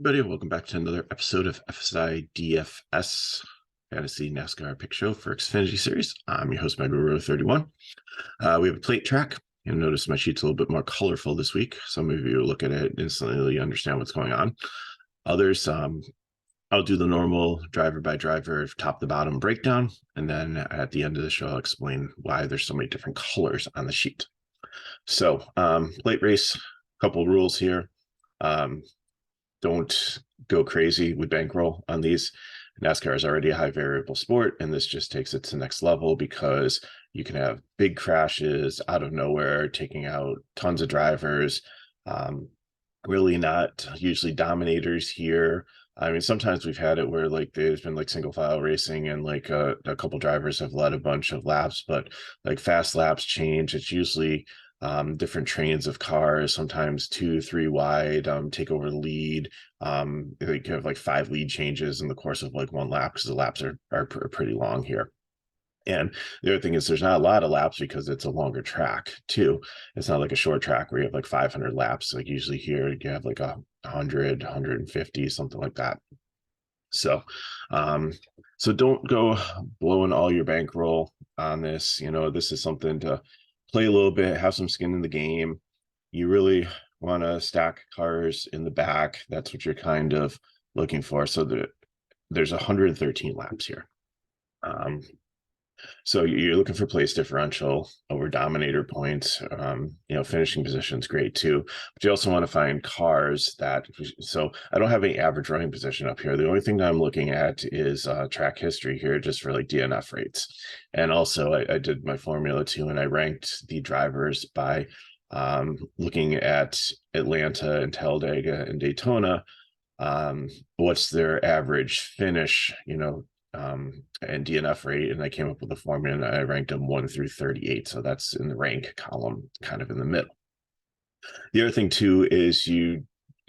Everybody, welcome back to another episode of FSi DFS Fantasy NASCAR Pick Show for Xfinity Series. I'm your host, Meguro31. We have a plate track. You'll notice my sheet's a little bit more colorful this week. Some of you look at it and instantly understand what's going on. Others, I'll do the normal driver by driver, top to bottom breakdown. And then at the end of the show, I'll explain why there's so many different colors on the sheet. So plate race, couple rules here. Don't go crazy with bankroll on these. NASCAR is already a high variable sport, and this just takes it to the next level because you can have big crashes out of nowhere, taking out tons of drivers. Really not usually dominators here. I mean, sometimes we've had it where like there's been like single file racing and like a couple drivers have led a bunch of laps, but like fast laps change. It's usually different trains of cars, sometimes 2-3 wide, take over the lead. They have like 5 lead changes in the course of like one lap because the laps are pretty long here. And the other thing is there's not a lot of laps because it's a longer track too. It's not like a short track where you have like 500 laps. Like usually here you have like 100, 150, something like that. So, so don't go blowing all your bankroll on this. You know, this is something to play a little bit, have some skin in the game. You really want to stack cars in the back. That's what you're kind of looking for. So there's 113 laps here. So you're looking for place differential over dominator points. Finishing position is great too. But you also want to find cars that, so I don't have any average running position up here. The only thing that I'm looking at is track history here, just for like DNF rates. And also I did my formula too, and I ranked the drivers by looking at Atlanta and Talladega and Daytona. What's their average finish, and DNF rate, and I came up with a formula and I ranked them 1 through 38. So that's in the rank column, kind of in the middle. The other thing too is you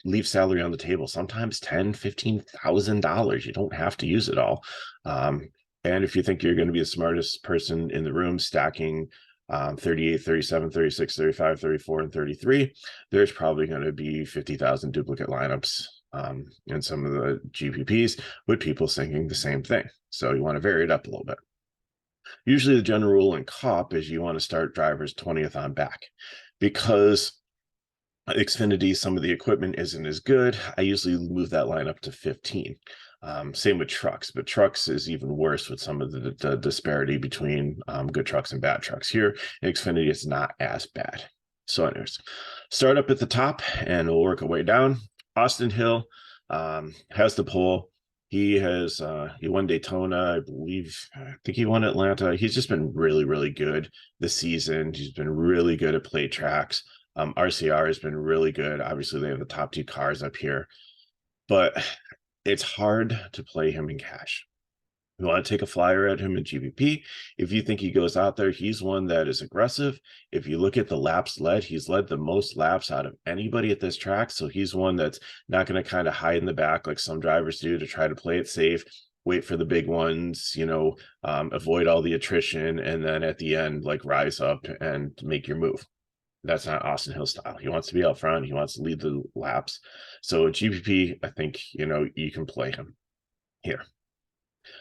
leave salary on the table, sometimes $10,000-$15,000. You don't have to use it all. And if you think you're going to be the smartest person in the room stacking 38, 37, 36, 35, 34, and 33, there's probably going to be 50,000 duplicate lineups in some of the GPPs with people thinking the same thing. So you want to vary it up a little bit. Usually the general rule in COP is you want to start drivers 20th on back, because Xfinity, some of the equipment isn't as good. I usually move that line up to 15. Same with trucks, but trucks is even worse with some of the disparity between good trucks and bad trucks. Here, Xfinity is not as bad. So anyways, start up at the top and we'll work our way down. Austin Hill has the pole. He won Daytona, I believe. I think he won Atlanta. He's just been really, really good this season. He's been really good at plate tracks. RCR has been really good. Obviously, they have the top 2 cars up here, but it's hard to play him in cash. You want to take a flyer at him in GPP. If you think he goes out there, he's one that is aggressive. If you look at the laps led, he's led the most laps out of anybody at this track. So he's one that's not going to kind of hide in the back like some drivers do to try to play it safe, wait for the big ones, avoid all the attrition, and then at the end, like rise up and make your move. That's not Austin Hill style. He wants to be out front. He wants to lead the laps. So GPP, I think, you can play him here.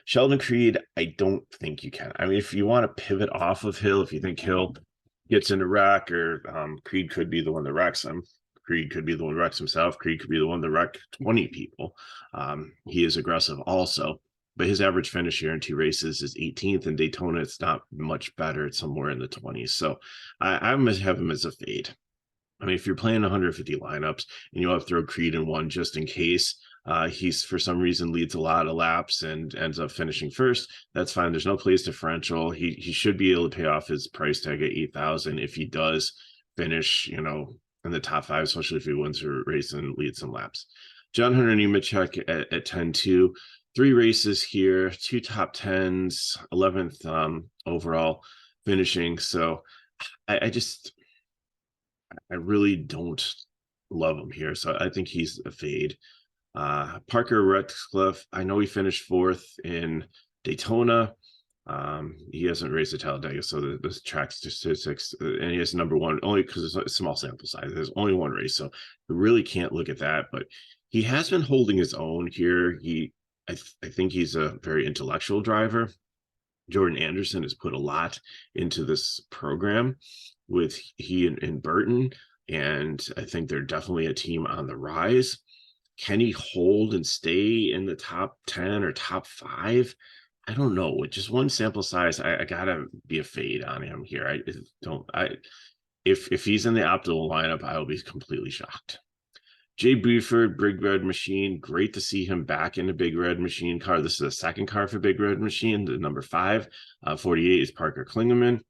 Sheldon Creed, I don't think you can. I mean, if you want to pivot off of Hill, if you think Hill gets in a wreck, or Creed could be the one that wrecks him. Creed could be the one that wrecks himself. Creed could be the one that wrecked 20 people. He is aggressive also, but his average finish here in 2 races is 18th. In Daytona, it's not much better. It's somewhere in the 20s. So I must have him as a fade. I mean, if you're playing 150 lineups and you have to throw Creed in one just in case, he's for some reason leads a lot of laps and ends up finishing first, that's fine. There's no place differential. He should be able to pay off his price tag at 8,000 if he does finish, in the top 5, especially if he wins a race and leads some laps. John Hunter Nemechek at 10-2, 3 races here, 2 top 10s, 11th overall finishing. So I really don't love him here. So I think he's a fade. Parker Rutcliffe, I know he finished 4th in Daytona. He hasn't raced at Talladega, so the track statistics, and he has number 1 only because it's a small sample size. There's only 1 race, so you really can't look at that. But He has been holding his own here. I think he's a very intellectual driver. Jordan Anderson has put a lot into this program with he and Burton, and I think they're definitely a team on the rise. Can he hold and stay in the top 10 or top 5? I don't know. With just one sample size, I gotta be a fade on him here. I don't. I if he's in the optimal lineup, I will be completely shocked. Jay Buford, Big Red Machine. Great to see him back in the Big Red Machine car. This is the second car for Big Red Machine, the number 5. 48 is Parker Klingeman.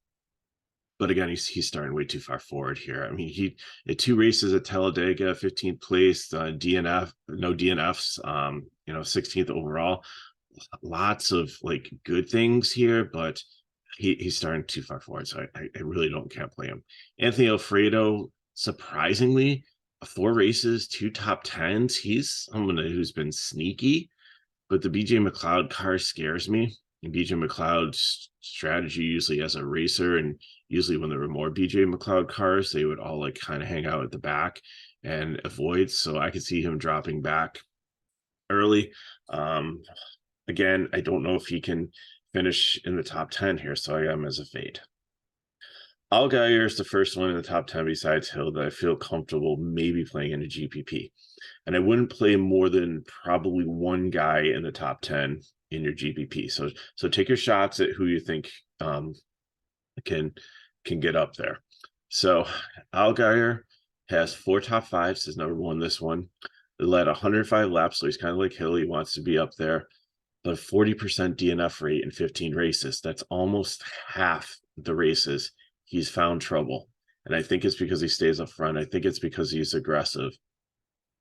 But again, he's starting way too far forward here. I mean, he had 2 races at Talladega, 15th place, DNF, no DNFs, 16th overall. Lots of like good things here, but he's starting too far forward. So I really can't play him. Anthony Alfredo, surprisingly, 4 races, 2 top 10s. He's someone who's been sneaky, but the BJ McLeod car scares me. And BJ McLeod's strategy usually as a racer, and usually when there were more BJ McLeod cars, they would all like kind of hang out at the back and avoid. So I could see him dropping back early. Again, I don't know if he can finish in the top 10 here, so I am as a fade. Allgaier is the first one in the top 10 besides Hill that I feel comfortable maybe playing in a GPP. And I wouldn't play more than probably one guy in the top 10 in your GPP. So take your shots at who you think can get up there. So Allgaier has 4 top 5s, his number 1 this one. They led 105 laps, so he's kind of like Hill. He wants to be up there. But 40% DNF rate in 15 races. That's almost half the races he's found trouble. And I think it's because he stays up front. I think it's because he's aggressive.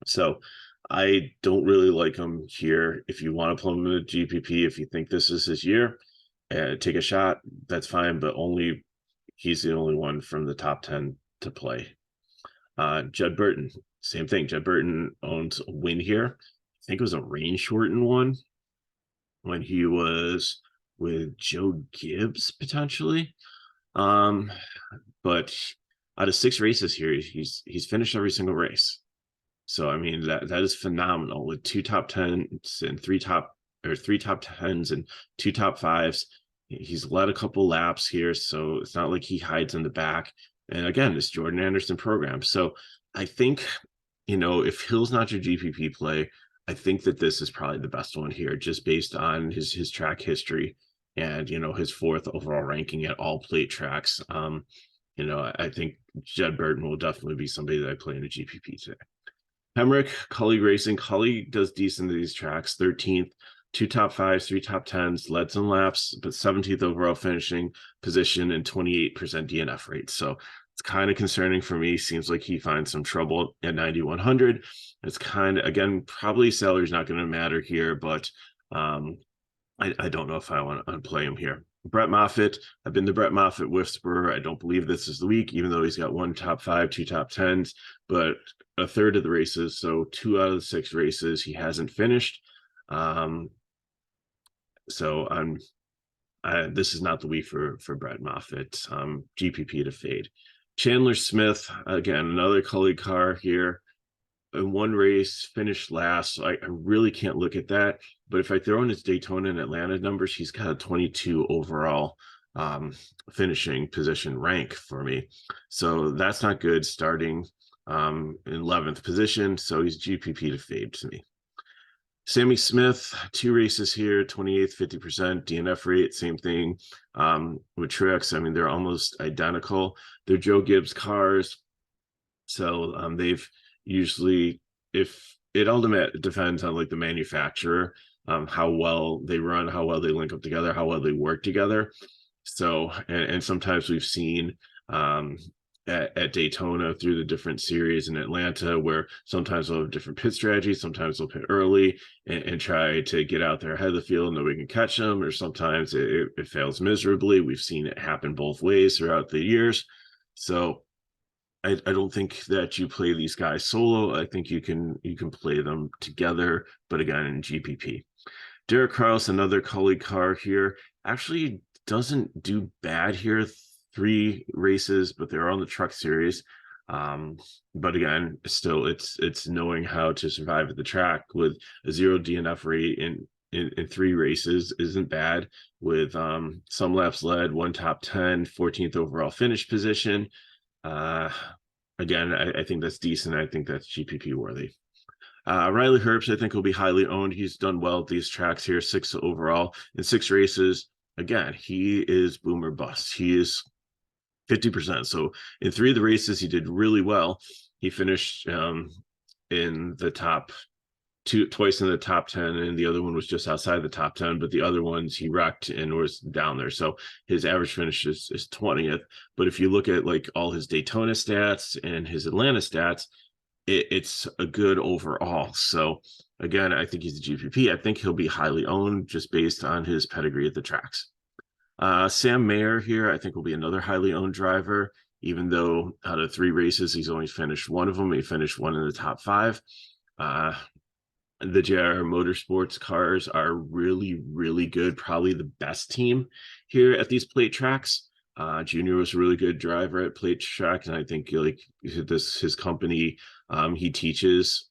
So I don't really like him here. If you want to play him in a GPP, if you think this is his year, take a shot. That's fine, but he's the only one from the top 10 to play. Judd Burton, same thing. Judd Burton owns a win here. I think it was a rain shortened one when he was with Joe Gibbs potentially. But out of 6 races here, he's finished every single race. So I mean that is phenomenal with 2 top 10s and 3 top 10s and 2 top 5s. He's led a couple laps here, so it's not like he hides in the back. And again, this Jordan Anderson program. So I think, if Hill's not your GPP play, I think that this is probably the best one here, just based on his track history and his 4th overall ranking at all plate tracks. I think Judd Burton will definitely be somebody that I play in a GPP today. Hemrick, Cully Racing. Cully does decent at these tracks. 13th, 2 top 5s, 3 top 10s, led some laps, but 17th overall finishing position and 28% DNF rate. So it's kind of concerning for me. Seems like he finds some trouble at 9,100. It's kind of, again, probably salary's not going to matter here, but I don't know if I want to unplay him here. Brett Moffitt, I've been the Brett Moffitt whisperer. I don't believe this is the week, even though he's got 1 top 5, 2 top 10s, but a third of the races, so 2 out of the 6 races he hasn't finished. So this is not the week for Brett Moffitt. GPP to fade. Chandler Smith, again, another Cully car here. In 1 race, finished last. So I really can't look at that. But if I throw in his Daytona and Atlanta numbers, he's got a 22 overall finishing position rank for me. So that's not good, starting in 11th position. So he's GPP to fade to me. Sammy Smith, 2 races here, 28th, 50% DNF rate, same thing with Truex. I mean, they're almost identical. They're Joe Gibbs cars. So they've usually, if it all depends on like the manufacturer, how well they run, how well they link up together, how well they work together. So, and sometimes we've seen at Daytona through the different series in Atlanta, where sometimes they'll have different pit strategies. Sometimes they'll pit early and try to get out there ahead of the field and nobody can catch them, or sometimes it fails miserably. We've seen it happen both ways throughout the years. So I don't think that you play these guys solo. I think you can play them together, but again in GPP. Derek Kraus, another Cully car here, actually doesn't do bad here. 3 races, but they're on the truck series. But again, still, it's knowing how to survive at the track with a 0 DNF rate in 3 races isn't bad. With some laps led, 1 top 10, 14th overall finish position. Uh, Again, I think that's decent. I think that's GPP worthy. Riley Herbst, I think, will be highly owned. He's done well at these tracks here, 6 overall in 6 races. Again, he is boomer bust. He is 50%. So in 3 of the races, he did really well. He finished in the top twice in the top 10, and the other one was just outside the top 10, but the other ones he wrecked and was down there. So his average finish is 20th. But if you look at like all his Daytona stats and his Atlanta stats, it's a good overall. So again, I think he's a GPP. I think he'll be highly owned just based on his pedigree at the tracks. Sam Mayer here, I think, will be another highly owned driver, even though out of 3 races, he's only finished 1 of them. He finished 1 in the top 5. The JR Motorsports cars are really, really good. Probably the best team here at these plate tracks. Junior was a really good driver at plate tracks, and I think like his company, he teaches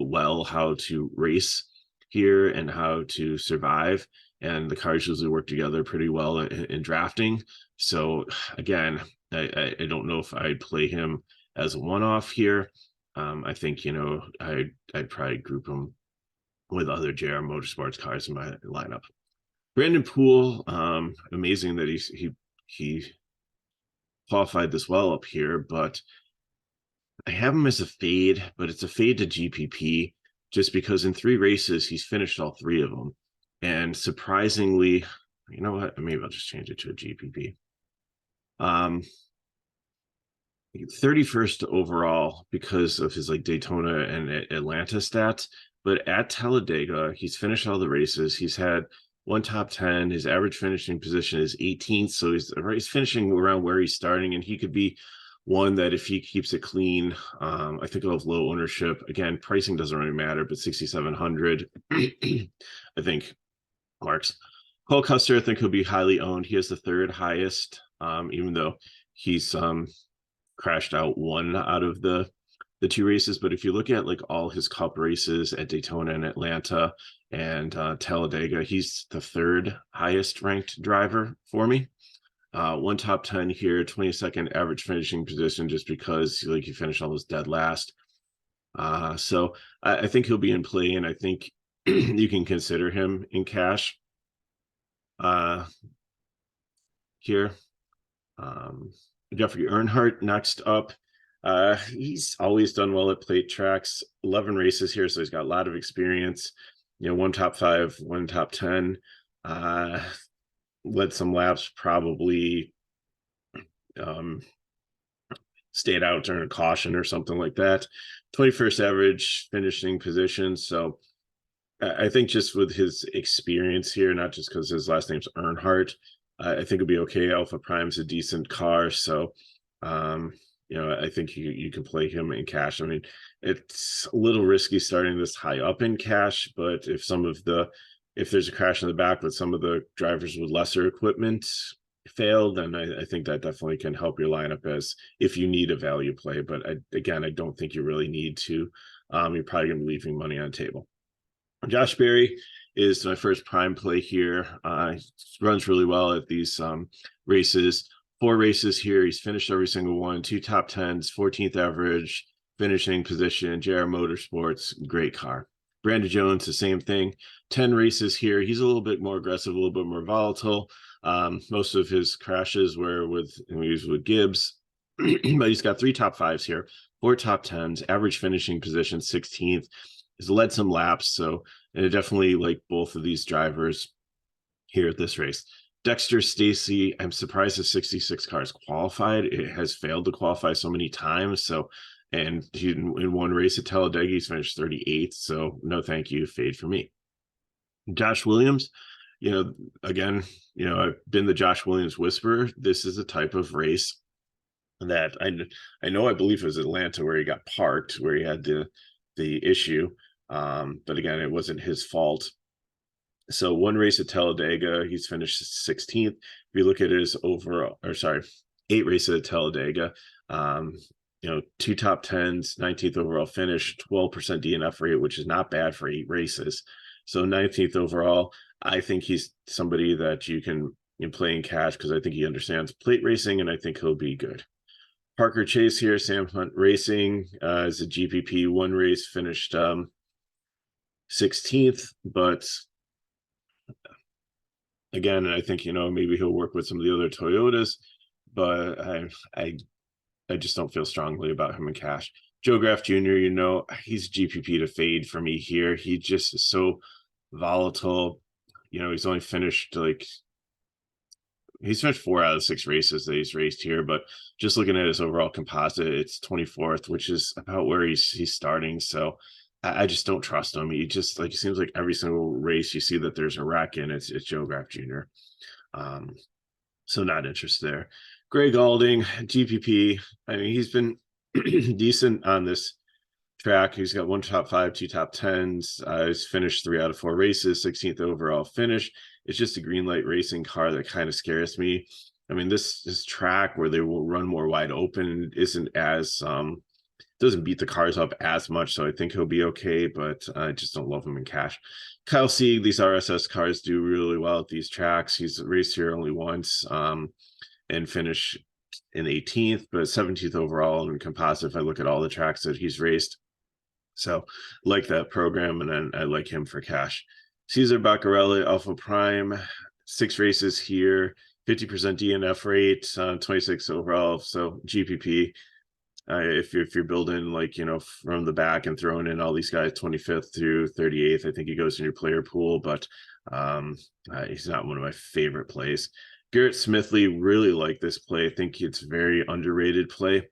well how to race here and how to survive. And the cars usually work together pretty well in drafting. So again, I don't know if I'd play him as a one-off here. I think I'd probably group him with other JR Motorsports cars in my lineup. Brandon Poole, amazing that he qualified this well up here, but I have him as a fade, but it's a fade to GPP just because in 3 races he's finished all 3 of them. And surprisingly, you know what? Maybe I'll just change it to a GPP. 31st overall because of his like Daytona and Atlanta stats. But at Talladega, he's finished all the races. He's had 1 top 10. His average finishing position is 18th. So he's finishing around where he's starting, and he could be one that if he keeps it clean, I think he'll have low ownership. Again, pricing doesn't really matter, but 6,700, I think marks. Cole Custer, I think he'll be highly owned. He has the 3rd highest, even though he's crashed out 1 out of the 2 races. But if you look at like all his cup races at Daytona and Atlanta and Talladega, he's the 3rd highest ranked driver for me. 1 top 10 here, 22nd average finishing position, just because like he finished almost dead last. So I think he'll be in play, and I think you can consider him in cash here. Jeffrey Earnhardt next up. He's always done well at plate tracks. 11 races here, so he's got a lot of experience. 1 top 5, 1 top 10. Led some laps, probably stayed out during a caution or something like that. 21st average finishing position. So I think just with his experience here, not just because his last name's Earnhardt, I think it'll be okay. Alpha Prime's a decent car, so I think you can play him in cash. I mean, it's a little risky starting this high up in cash, but if there's a crash in the back with some of the drivers with lesser equipment fail, then I think that definitely can help your lineup as if you need a value play. But I don't think you really need to. You're probably going to be leaving money on the table. Josh Berry is my first prime play here. Runs really well at these races. 4 races here. He's finished every single one. 2 top 10s, 14th average finishing position. JR Motorsports, great car. Brandon Jones, the same thing. 10 races here. He's a little bit more aggressive, a little bit more volatile. Most of his crashes were with Gibbs, but he's got 3 top 5s here, 4 top 10s, average finishing position 16th. He's led some laps, so and definitely like both of these drivers here at this race. Dexter Stacy, I'm surprised the 66 cars qualified. It has failed to qualify so many times. So, and he in 1 race at Talladega, he's finished 38th. So no, thank you, fade for me. Josh Williams, again, I've been the Josh Williams whisperer. This is a type of race that I believe it was Atlanta where he got parked, where he had the issue. But again, it wasn't his fault. So 1 race at Talladega, he's finished 16th. If you look at his 8 races at Talladega, 2 top 10s, 19th overall finish, 12% DNF rate, which is not bad for 8 races. So 19th overall, I think he's somebody that you can play in cash because I think he understands plate racing and I think he'll be good. Parker Chase here, Sam Hunt Racing, is a GPP, one race, finished 16th, but again, I think maybe he'll work with some of the other Toyotas, but I just don't feel strongly about him in cash. Joe Graff Jr., he's GPP to fade for me here. He just is so volatile. He's only finished he's finished 4 out of 6 races that he's raced here, but just looking at his overall composite, it's 24th, which is about where he's starting. So I just don't trust him. He just it seems like every single race you see that there's a wreck in, it's Joe Graff Jr. So not interested there. Greg Alding, GPP. I mean, he's been decent on this track. He's got 1 top 5, 2 top 10s. He's finished 3 out of 4 races, 16th overall finish. It's just a green light racing car that kind of scares me. I mean, this track where they will run more wide open isn't as doesn't beat the cars up as much, so I think he'll be okay, but I just don't love him in cash. Kyle Sieg, these RSS cars do really well at these tracks. He's raced here only once and finish in 18th, but 17th overall in composite if I look at all the tracks that he's raced. So like that program, and then I like him for cash. Cesar Baccarelli, Alpha Prime, 6 races here, 50% DNF rate, 26 overall. So GPP, if you're building from the back and throwing in all these guys 25th through 38th, I think he goes in your player pool, but he's not one of my favorite plays. Garrett Smithley, really like this play. I think it's very underrated play.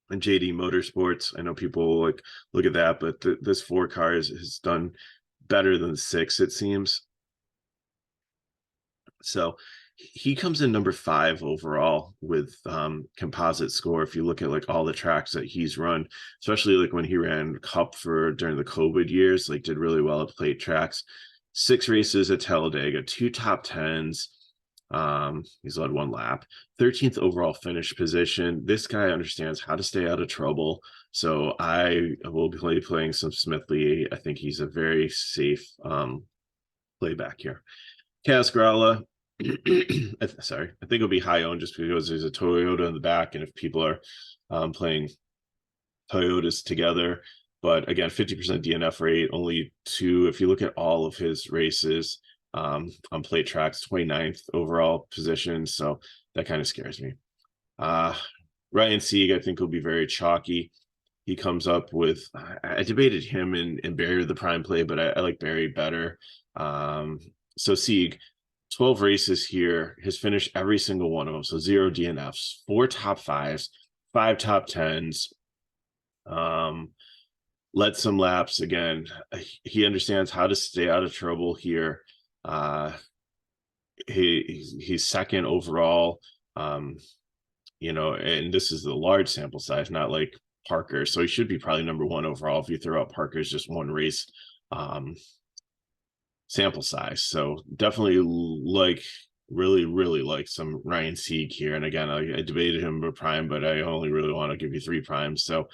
And JD Motorsports, I know people look at that, but this 4 cars has done better than 6, it seems. So he comes in number 5 overall with composite score. If you look at all the tracks that he's run, especially when he ran Cup during the COVID years, did really well at plate tracks. 6 races at Talladega, 2 top 10s. He's led 1 lap, 13th overall finish position. This guy understands how to stay out of trouble. So I will be playing some Smithley. I think he's a very safe play back here. Kaz Grala, sorry, I think it'll be high owned just because there's a Toyota in the back, and if people are playing Toyotas together. But again, 50% DNF rate, only 2. If you look at all of his races on plate tracks, 29th overall position. So that kind of scares me. Ryan Sieg, I think, will be very chalky. He comes up with, I debated him and Barry the prime play, but I like Barry better. So Sieg, 12 races here, has finished every single one of them. So 0 DNFs, 4 top 5s, 5 top 10s. Led some laps. Again, he understands how to stay out of trouble here. He's 2nd overall, and this is the large sample size, not like Parker. So he should be probably number 1 overall if you throw out Parker's just 1 race sample size. So definitely really like some Ryan Sieg here. And again, I debated him for prime, but I only really want to give you 3 primes. So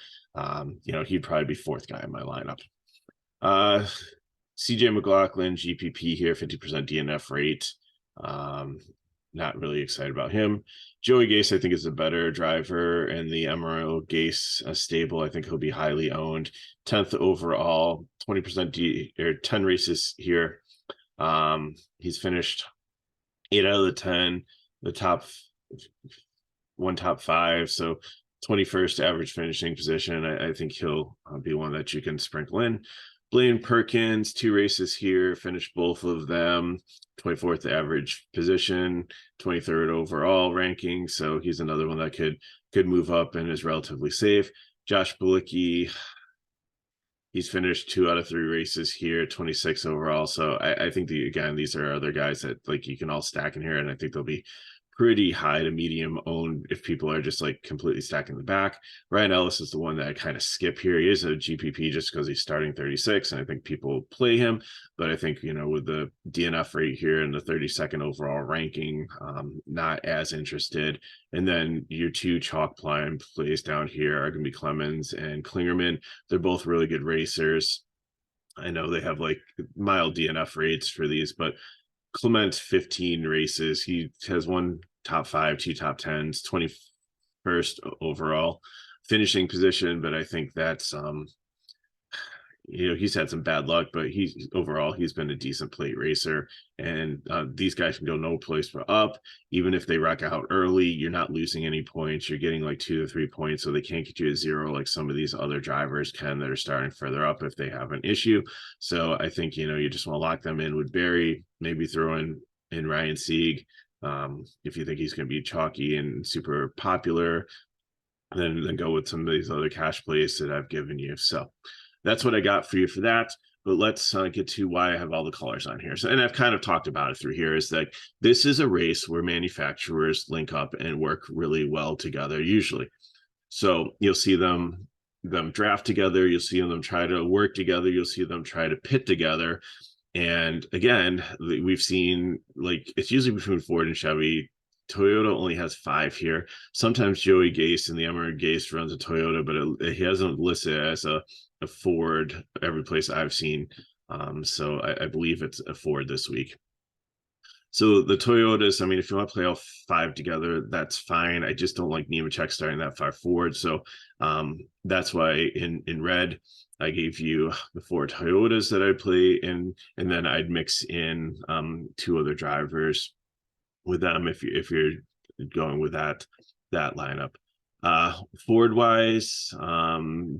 he'd probably be 4th guy in my lineup. CJ McLaughlin, GPP here, 50% DNF rate. Not really excited about him. Joey Gase, I think, is a better driver in the Emerald Gase stable. I think he'll be highly owned. 10th overall, 20% 10 races here. He's finished 8 out of the 10, the top 1 top 5. So 21st average finishing position. I think he'll be one that you can sprinkle in. Blaine Perkins, 2 races here, finished both of them, 24th average position, 23rd overall ranking. So he's another one that could move up and is relatively safe. Josh Bilicki, he's finished 2 out of 3 races here, 26 overall. So I think again, these are other guys that you can all stack in here, and I think they'll be pretty high to medium owned if people are just like completely stacking the back. Ryan Ellis is the one that I kind of skip here. He is a GPP just because he's starting 36, and I think people play him. But I think, with the DNF rate here and the 32nd overall ranking, not as interested. And then your two chalk line plays down here are going to be Clemens and Klingerman. They're both really good racers. I know they have like mild DNF rates for these, but Clement 15 races. He has one top 5, 2 top 10s, 21st overall finishing position. But I think that's he's had some bad luck, but he's been a decent plate racer, and these guys can go no place but up. Even if they wreck out early, you're not losing any points. You're getting like 2 to 3 points, so they can't get you a 0 like some of these other drivers can that are starting further up if they have an issue. So I think you just want to lock them in with Barry, maybe throw in Ryan Sieg if you think he's going to be chalky and super popular. Then go with some of these other cash plays that I've given you. So that's what I got for you for that. But let's get to why I have all the colors on here. So, and I've kind of talked about it through here, is that this is a race where manufacturers link up and work really well together usually. So you'll see them draft together. You'll see them try to work together. You'll see them try to pit together. And again, we've seen like it's usually between Ford and Chevy. Toyota only has 5 here. Sometimes Joey Gase and the Emerald Gase runs a Toyota, but he hasn't listed it as a Ford every place I've seen. So I believe it's a Ford this week. So the Toyotas, I mean, if you want to play all 5 together, that's fine. I just don't like Nemechek starting that 5 Ford. So that's why in red, I gave you the 4 Toyotas that I play in, and then I'd mix in 2 other drivers with them if you're going with that lineup. Ford wise,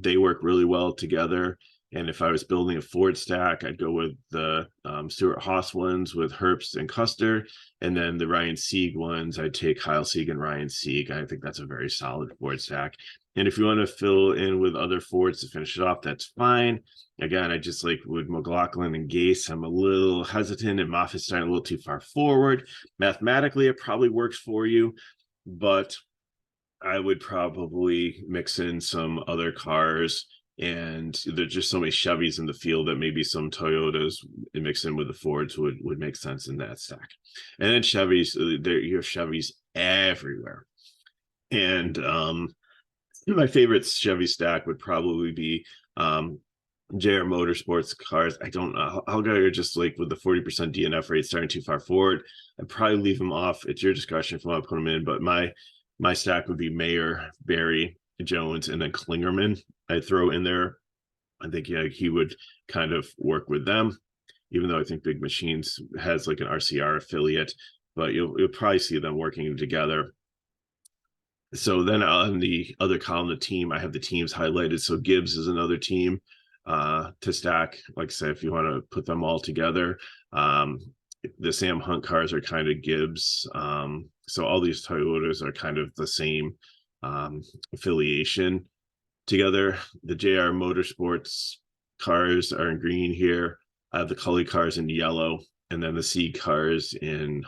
they work really well together. And if I was building a Ford stack, I'd go with the Stuart Haas ones with Herbst and Custer. And then the Ryan Sieg ones, I'd take Kyle Sieg and Ryan Sieg. I think that's a very solid Ford stack. And if you want to fill in with other Fords to finish it off, that's fine. Again, I just like with McLaughlin and Gase, I'm a little hesitant, and Moffitt's starting a little too far forward. Mathematically, it probably works for you, but I would probably mix in some other cars, and there's just so many Chevys in the field that maybe some Toyotas mix in with the Fords would make sense in that stack. And then Chevys, you have Chevys everywhere. And my favorite Chevy stack would probably be JR Motorsports cars. I don't know. I'll go just like with the 40% DNF rate starting too far forward. I'd probably leave them off. It's your discretion if you want to put them in, but my stack would be Mayer, Barry, Jones, and then Klingerman. I'd throw in there. I think he would kind of work with them, even though I think Big Machines has like an RCR affiliate, but you'll probably see them working together. So then on the other column, the team, I have the teams highlighted. So Gibbs is another team to stack. Like I said, if you want to put them all together, the Sam Hunt cars are kind of Gibbs. So all these Toyotas are kind of the same affiliation together. The JR Motorsports cars are in green here. I have the Cully cars in yellow, and then the C cars in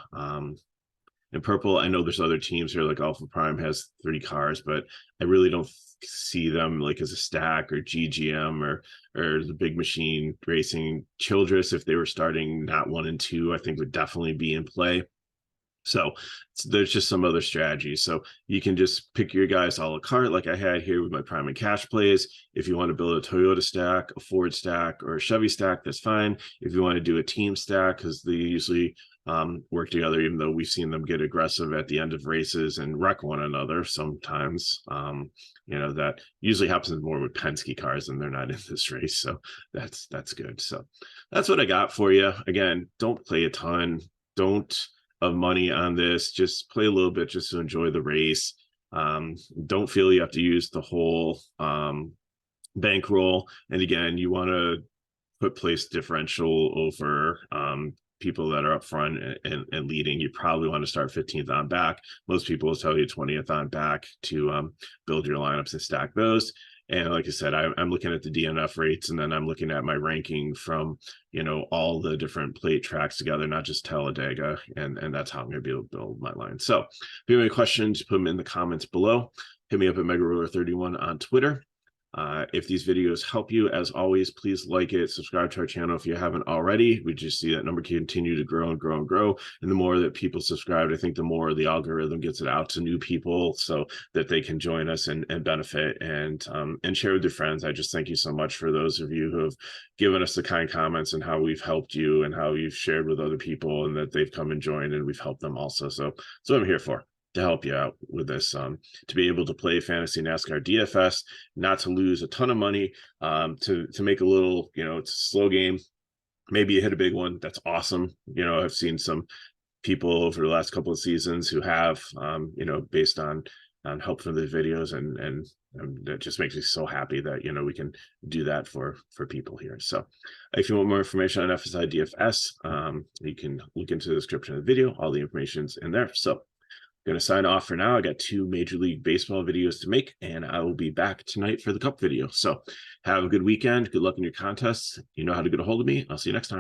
purple. I know there's other teams here, like Alpha Prime has 3 cars, but I really don't see them like as a stack, or GGM or the Big Machine Racing. Childress, if they were starting not 1 and 2, I think would definitely be in play. So there's just some other strategies. So you can just pick your guys a la carte, like I had here with my prime and cash plays. If you want to build a Toyota stack, a Ford stack, or a Chevy stack, that's fine. If you want to do a team stack, because they usually work together, even though we've seen them get aggressive at the end of races and wreck one another sometimes. That usually happens more with Penske cars, and they're not in this race. So that's good. So that's what I got for you. Again, don't play a ton. Don't of money on this. Just play a little bit just to enjoy the race. Don't feel you have to use the whole bankroll. And again, you want to put place differential over people that are up front and leading. You probably want to start 15th on back. Most people will tell you 20th on back to build your lineups and stack those. And like I said, I'm looking at the DNF rates, and then I'm looking at my ranking from, all the different plate tracks together, not just Talladega. And that's how I'm going to be able to build my line. So if you have any questions, put them in the comments below. Hit me up at MegaRuler31 on Twitter. If these videos help you, as always, please like it, subscribe to our channel if you haven't already. We just see that number continue to grow and grow and grow. And the more that people subscribe, I think the more the algorithm gets it out to new people so that they can join us and benefit and share with their friends. I just thank you so much for those of you who have given us the kind comments and how we've helped you and how you've shared with other people and that they've come and joined and we've helped them also. So that's what I'm here for, to help you out with this, to be able to play fantasy NASCAR DFS, not to lose a ton of money, to make a little, it's a slow game. Maybe you hit a big one. That's awesome. I've seen some people over the last couple of seasons who have, based on help from the videos, and that just makes me so happy that, we can do that for people here. So if you want more information on FSi DFS, you can look into the description of the video. All the information's in there. So going to sign off for now. I got 2 Major League Baseball videos to make, and I will be back tonight for the Cup video. So have a good weekend. Good luck in your contests. You know how to get a hold of me. I'll see you next time.